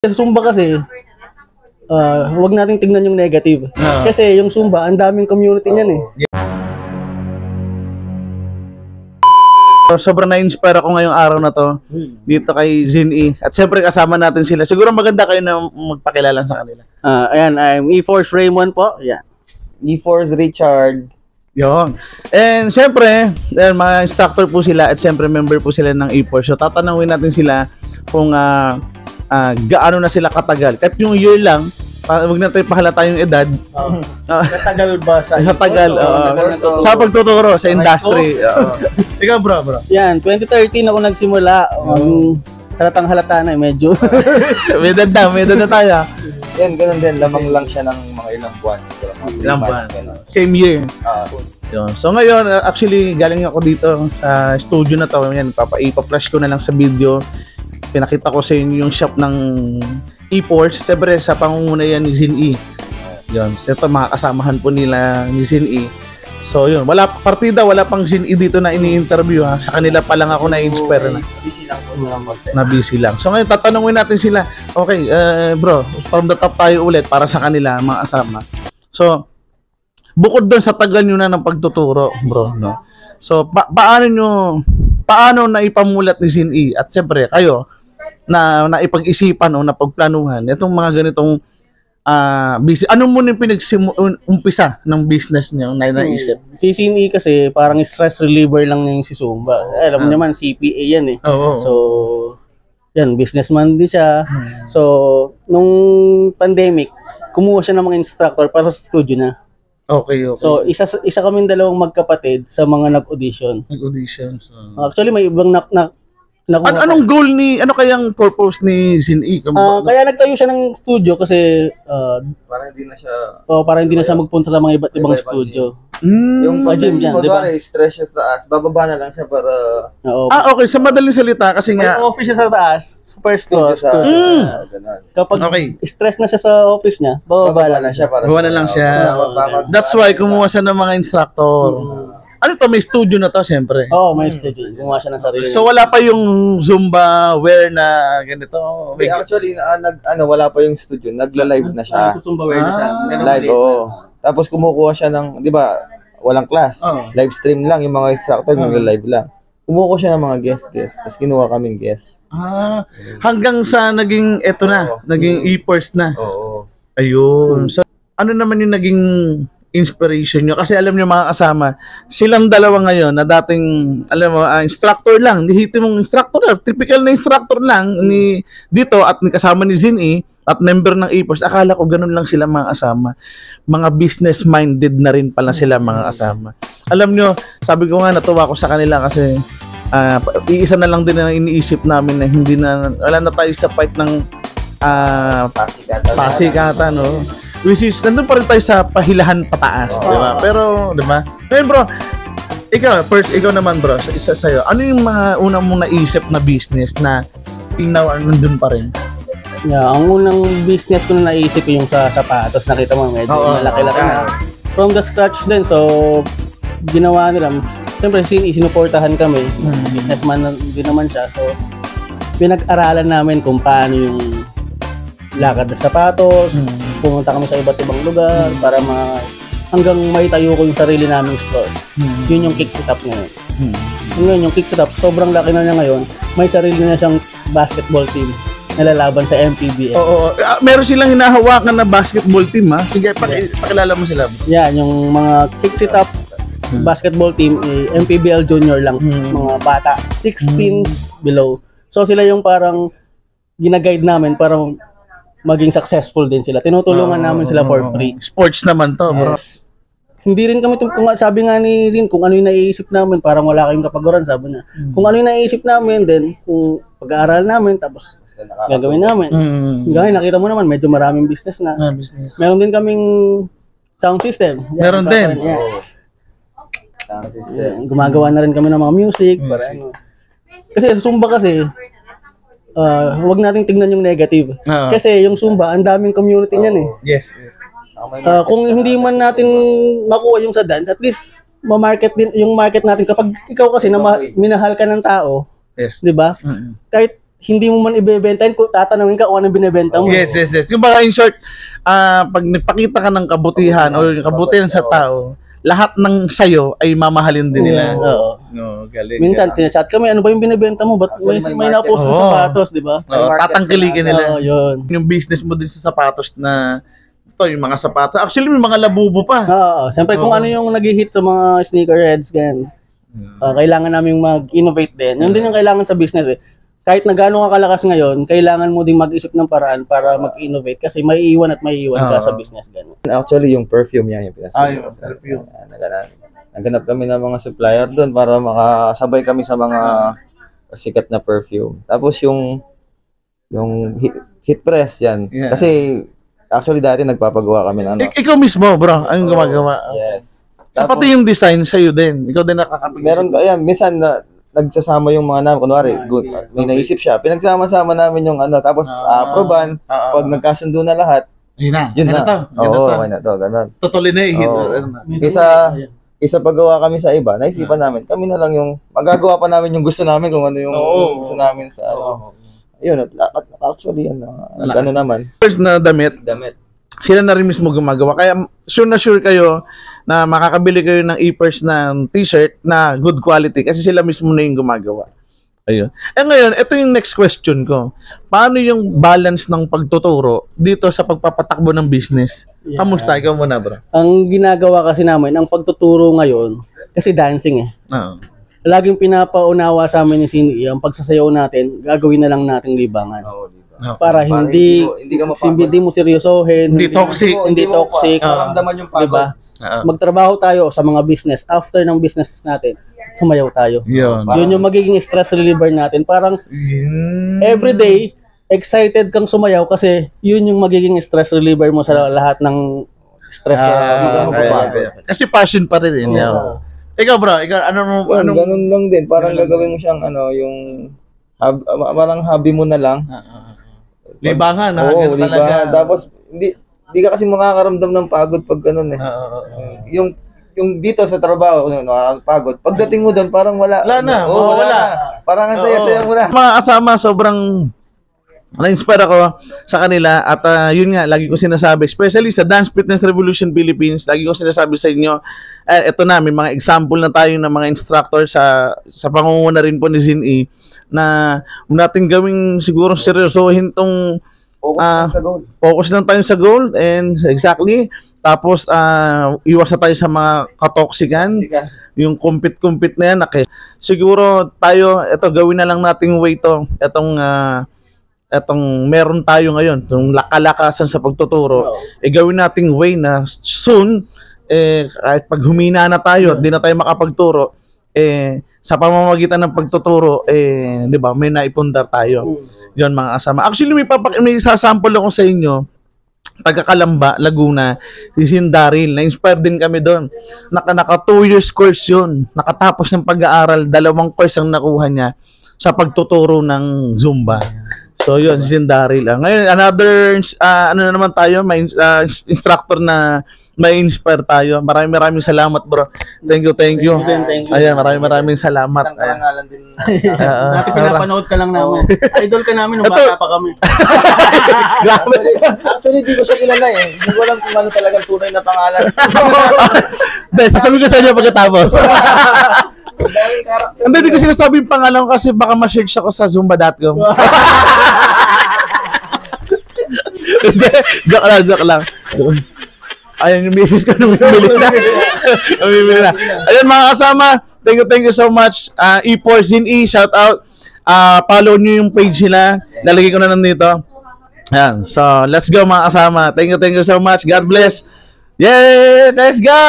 Sa Zumba kasi, huwag nating tingnan yung negative. Kasi yung Zumba, ang daming community niyan eh. Sobrang na-inspire ako ngayong araw na to dito kay Zin-E. At siyempre kasama natin sila. Siguro maganda kayo na magpakilala sa kanila. Ayan, I'm E-Force Raymond po. Yeah. E-Force Richard. Yun. And siyempre, mga instructor po sila at siyempre member po sila ng E-Force. So tatanungin natin sila kung gaano na sila katagal. Kahit yung year lang, wag na tayo pahalata yung edad. Natagal ba sa Natagal. Sa pagtuturo, sa industry. Ikaw bro. Yan, 2013 ako nagsimula. Halatang halata na medyo. May edad na tayo. Yan, ganun din. Lamang lang siya ng mga ilang buwan. Ilang buwan. Same year. Yun. So ngayon, actually, galing ako dito sa studio na to. Yan, ipa-flash ko na lang sa video. Pinakita ko sa inyo yung shop ng E-Force. Siyempre, sa pangunguna yan ni Zin-E. Yun. So ito, mga kasamahan po nila ni Zin-E. So yun, partida, wala pang Zin-E dito na ini-interview ha. Sa kanila pa lang ako na-inspire na. Busy lang po. Na busy lang. So ngayon, tatanungin natin sila. Okay, bro, from the top tayo ulit para sa kanila, mga kasama. So, bukod doon sa tagal nyo na ng pagtuturo, bro, no? So, paano na ipamulat ni Zin-E at siyempre kayo na ipag-isipan o napagplanuhan itong mga ganitong business. Ano mo yung umpisa ng business niyo na naisip? Si Zin-E kasi parang stress reliever lang niya yung si Zumba. Alam mo naman, CPA yan eh. So, yan, businessman din siya. So, nung pandemic, kumuha siya ng mga instructor para sa studio na. Okay. So, isa kaming dalawang magkapatid sa mga nag-audition. Actually, may ibang anong goal ano kayang purpose ni Zin-E? Kaya nagtayo siya ng studio kasi Para hindi na siya... para hindi na siya magpunta sa mga iba't ibang studio. Yung gym dyan, diba? Stress siya sa taas, bababa na lang siya para... Okay. Sa madaling salita, kasi may nga... office siya sa taas, first floor. Kapag stress na siya sa office niya, bababa na siya. Bababa na lang siya. That's why kumuha siya ng mga instructor. Ano to, may studio na to, siyempre. May studio. Gumawa siya ng sarili. So wala pa yung Zumba wear na ganito. Actually, wala pa yung studio. Nagla-live na siya. Zumba wear na siya. Live, Tapos kumukuha siya ng, di ba, walang class. Live stream lang, yung mga instructor nagla-live lang. Kumukuha siya ng mga guest. Tapos kinuha kaming guest. Hanggang sa naging, naging E-Force na. Ayun. So, ano naman yung naging inspiration nyo? Kasi alam nyo mga kasama, silang dalawa ngayon na dating, alam mo, instructor lang. Nihiti mong instructor lang. Typical na instructor lang ni dito at kasama ni Zin-E at member ng E-Force. Akala ko ganun lang sila mga kasama. Mga business-minded na rin pala sila mga kasama. Alam nyo, sabi ko nga, natuwa ko sa kanila kasi iisa na lang din na iniisip namin na hindi na, wala na tayo sa fight ng pasikatan, no? Which is, nandun pa rin tayo sa pahilahan pataas, di ba? Pero, di ba? Ngayon bro, ikaw naman bro, isa sa'yo, ano yung mga unang mong naisip na business na tingnaw nandun pa rin? Ang unang business ko na naisip yung sa sapatos. Nakita mo, medyo malaki-laki na. From the scratch din, so, ginawa nila. Siyempre, sinuportahan kami. Businessman din naman siya, so, pinag-aralan namin kung paano yung lakad na sapatos, pumunta kami sa iba't ibang lugar para hanggang maitayo ko yung sarili naming store. Yun yung kick setup ngayon. Ngayon yung kick setup, sobrang laki na niya ngayon. May sarili na siyang basketball team na lalaban sa MPBL. Meron silang hinahawakan na basketball team ha? Sige, pakilala mo sila. Yan, yung mga kick setup basketball team, MPBL junior lang. Mga bata, 16 below. So sila yung parang ginaguide namin para maging successful din sila. Tinutulungan namin sila for free. Sports naman to, bro. Hindi rin kami, sabi nga ni Zin, kung ano yung naiisip namin, parang wala kayong kapaguran, sabi niya. Kung ano yung naiisip namin, then kung pag-aaral namin, tapos gagawin namin. Gaya, nakita mo naman, medyo maraming business na. Meron din kaming sound system. Meron din? Yes. Sound system. Gumagawa na rin kami ng mga music. Para, kasi sa Zumba kasi, huwag nating tingnan yung negative. Kasi yung Zumba, ang daming community niyan eh. Yes. Kung hindi man natin makuha yung sa dance, at least ma-market din yung market natin. Kapag ikaw kasi na minahal ka ng tao, 'di ba? Kahit hindi mo man ibebentahin, kung tatanungin ka kung anong binebenta mo. Yes. Yung baka in short, pag nagpakita ka ng kabutihan o yung kabutihan sa tao, lahat ng sayo ay mamahalin din nila. Oo. No, galing. Minsan, tinachat kami, ano ba yung binebenta mo? Ba't may na-post ng sapatos, di ba? Tatangkilikin nila. Yun. Yung business mo din sa sapatos na, ito, yung mga sapatos. Actually, may mga labubo pa. Oo. Siyempre, kung ano yung nag-hit sa mga sneakerheads, ganyan. Kailangan namin mag-innovate din. Yun din yung kailangan sa business eh. Kahit na gaano ka kalakas ngayon, kailangan mo ding mag-isip ng paraan para mag-innovate kasi may iwan at may iwan ka sa business ganun. Actually, yung perfume yan yung yung perfume. Naganap kami ng mga supplier doon para makasabay kami sa mga sikat na perfume. Tapos yung heat press yan. Yeah. Kasi actually dati nagpapagawa kami ng ano. Ikaw mismo, bro, ang gumagawa. Yes. Sa pati yung design sa'yo din. Ikaw din nakakapag-isip. Meron, ayan, minsan nagsasama yung mga namin, kunwari, may naisip siya, pinagsama-sama namin yung ano, tapos aproban, pag nagkasundo na lahat, yun na. Oo, okay na to, ganun. Totally na Isa paggawa kami sa iba, naisipan namin, kami na lang yung, magagawa pa namin yung gusto namin kung ano yung gusto namin sa ano. Yun, actually, ano naman. First na damit, sila na rin mismo gumagawa. Kaya sure kayo na makakabili kayo ng e-purse ng t-shirt na good quality kasi sila mismo na yung gumagawa. Ayun. Ngayon, ito yung next question ko. Paano yung balance ng pagtuturo dito sa pagpapatakbo ng business? Kamusta? Ikaw muna, bro. Ang ginagawa kasi namin, ang pagtuturo ngayon, kasi dancing eh. Laging pinapaunawa sa amin ni Sini, ang pagsasayaw natin, gagawin na lang nating libangan. Para hindi mo seryosohin, hindi toxic, maramdaman yung pagod. diba? Magtrabaho tayo sa mga business, after ng business natin, sumayaw tayo. Yun yung magiging stress reliever natin. Parang everyday, excited kang sumayaw kasi yun yung magiging stress reliever mo sa lahat ng stress. Kasi passion pa rin din. Ikaw, bro, ganun lang din. Parang gagawin mo siyang yung parang hobby mo na lang. Libangan, oo, libangan. Tapos hindi ka kasi makakaramdam ng pagod pag ganun eh. Yung dito sa trabaho, nakakapagod. Pagdating mo doon, parang wala na. Parang ang saya-saya mo na. Mga kasama, sobrang na-inspire ako sa kanila at yun nga, lagi ko sinasabi, especially sa Dance Fitness Revolution Philippines, lagi ko sinasabi sa inyo, eto na, may mga example na tayo ng mga instructor sa pangunguna rin po ni Zin-E na natin gawing siguro seryosohin tong focus lang tayo sa goal and exactly, tapos iwas na tayo sa mga katoksikan, yung compete na yan, okay. Siguro tayo, eto gawin na lang nating way to, etong meron tayo ngayon, itong lakalakasan sa pagtuturo, gawin nating way na soon, kahit pag humina na tayo, di na tayo makapagturo, sa pamamagitan ng pagtuturo, di ba, may naipundar tayo. Yun, mga kasama. Actually, may sasample ako sa inyo, taga-Kalamba, Laguna, si Sin Daryl, na-inspire din kami doon. Naka 2 years course yun, nakatapos ng pag-aaral, 2 course ang nakuha niya sa pagtuturo ng Zumba. So yun, si Daryl. Ngayon, another, ano na naman tayo, may instructor na may inspire tayo. Maraming salamat, bro. Thank you. Ayan, maraming salamat. Isang karangalan din. Dati pinapanood ka lang namin. Idol ka namin nung bata pa kami. Grabe. Actually, di ko siya kilala eh. Hindi ko alam kung ano talagang tunay na pangalan. Sasabihin ko sa inyo pagkatapos. Hindi ko sinasabi yung pangalan ko kasi baka ma-search ako sa zumba.com. Joke lang. Ayan yung misis ko nung bibili na. Ayan mga kasama, thank you so much. E4 Zin-E, shout out. Follow nyo yung page nila. Nalagay ko na nandito. Ayan, so let's go mga kasama. Thank you so much. God bless. Yay! Let's go!